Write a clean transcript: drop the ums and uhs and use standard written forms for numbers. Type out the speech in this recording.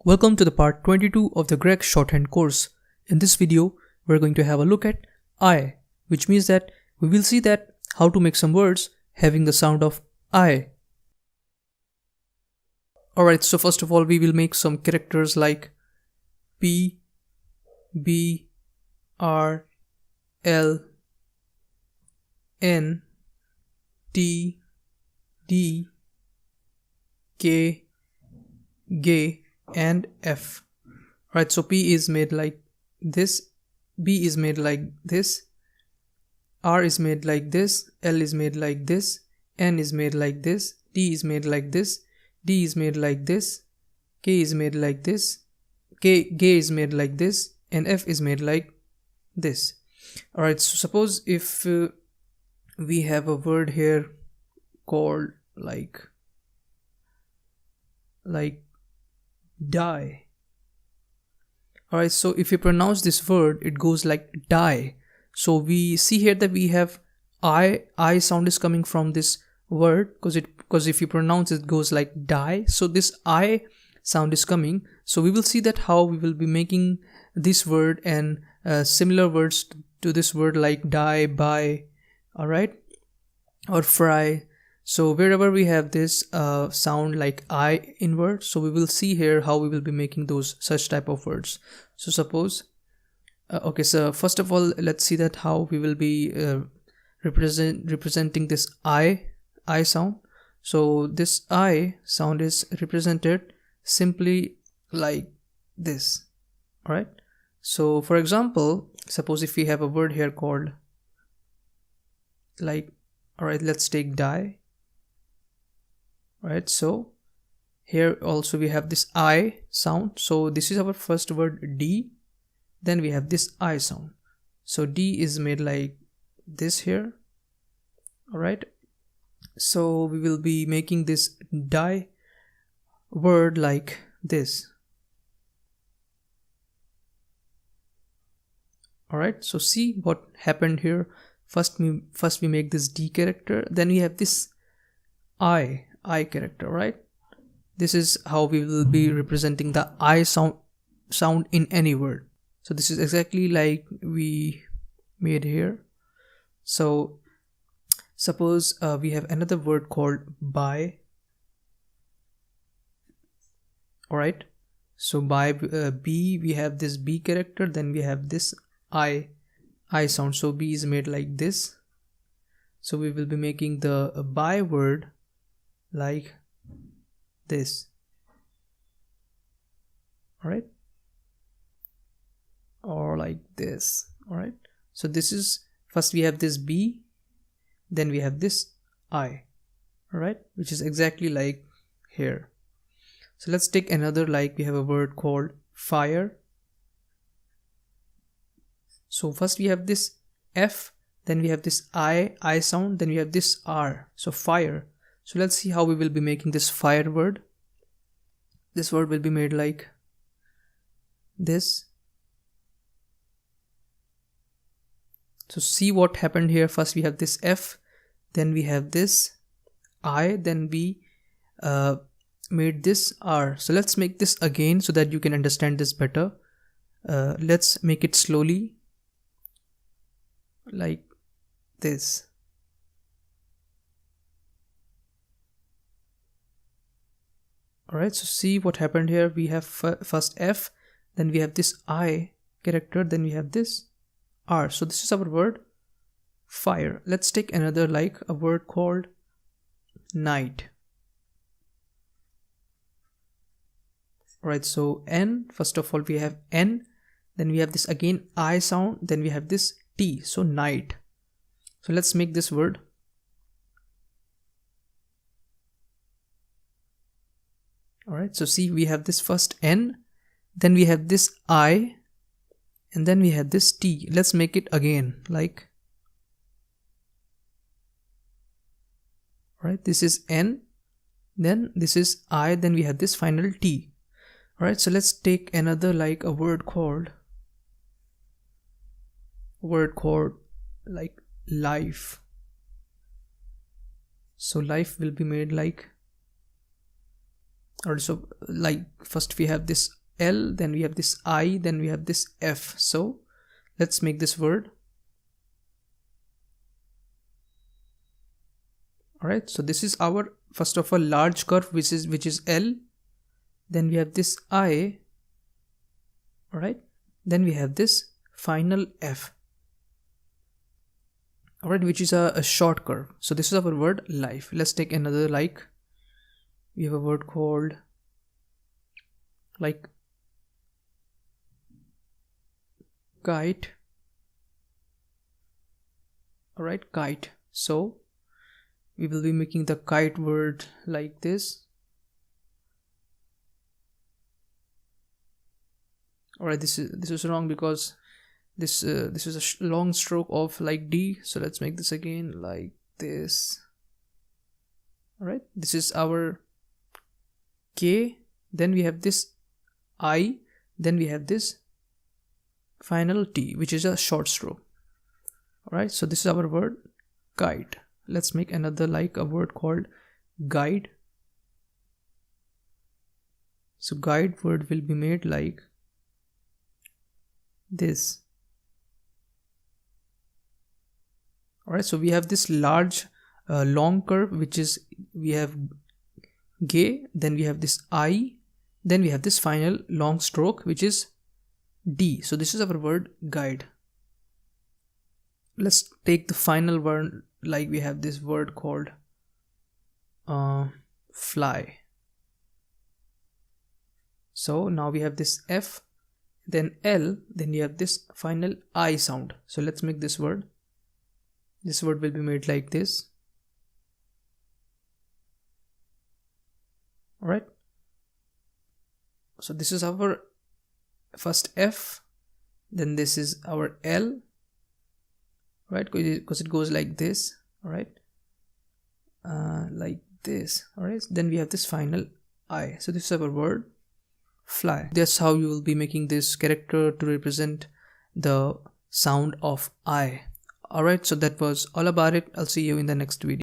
Welcome to the part 22 of the Gregg Shorthand course. In this video, we're going to have a look at I, which means that we will see that how to make some words having the sound of I. Alright, so first of all, we will make some characters like P, B, R, L, N, T, D, K, G, and F. Right, so P is made like this, B is made like this, R is made like this, L is made like this, N is made like this, T is made like this, D is made like this, K is made like this, G is made like this, and F is made like this. Alright, so suppose if we have a word here called like die. Alright, so if you pronounce this word, it goes like die. So we see here that we have I sound is coming from this word because if you pronounce it goes like die. So this I sound is coming. So we will see that how we will be making this word and similar words to this word like die, buy, alright, or fry. So wherever we have this sound like I in word, so we will see here how we will be making those such type of words. So suppose, okay, so first of all, let's see that how we will be representing this I sound. So this I sound is represented simply like this, alright. So for example, suppose if we have a word here called like, alright, let's take die. Right, so here also we have this I sound. So this is our first word D, then we have this I sound. So D is made like this here. Alright, so we will be making this die word like this. Alright, so see what happened here. First we make this D character, then we have this I character, right? This is how we will be representing the I sound in any word. So this is exactly like we made here. So suppose we have another word called buy. Alright, so by B we have this B character, then we have this I sound. So B is made like this. So we will be making the buy word like this. Alright, or like this. Alright, so this is, first we have this B, then we have this I, alright, which is exactly like here. So let's take another, like we have a word called fire. So first we have this F, then we have this I sound, then we have this R, so fire. So let's see how we will be making this fire word. This word will be made like this. So see what happened here. First we have this F, then we have this I, then we made this R. So let's make this again so that you can understand this better. Let's make it slowly like this. Alright, so see what happened here. We have first F, then we have this I character, then we have this R. So this is our word fire. Let's take another, like a word called night. Alright, so N, first of all we have N, then we have this again I sound, then we have this T, so night. So let's make this word. Alright, so see we have this first N, then we have this I, and then we have this T. Let's make it again like, alright, this is N, then this is I, then we have this final T. Alright, so let's take another, like a word called like life. So life will be made like Alright, so like first we have this L, then we have this I, then we have this F. So let's make this word. Alright, so this is our first of all large curve, which is L. Then we have this I. Alright, then we have this final F. Alright, which is a short curve. So this is our word life. Let's take another, like we have a word called like kite. Alright, kite. So we will be making the kite word like this. Alright, this is wrong because this is a long stroke of like D. So let's make this again like this. Alright, this is our K. Then we have this I. Then we have this final T, which is a short stroke. Alright, so this is our word kite. Let's make another, like a word called guide. So guide word will be made like this. Alright, so we have this large long curve, which is we have G, then we have this I, then we have this final long stroke, which is D. So this is our word guide. Let's take the final word, like we have this word called fly. So now we have this F, then L, then you have this final I sound. So let's make this word. This word will be made like this. Alright. So this is our first F, then this is our L, right? Because it goes like this. Alright. Like this. Alright. Then we have this final I. So this is our word fly. That's how you will be making this character to represent the sound of I. Alright, so that was all about it. I'll see you in the next video.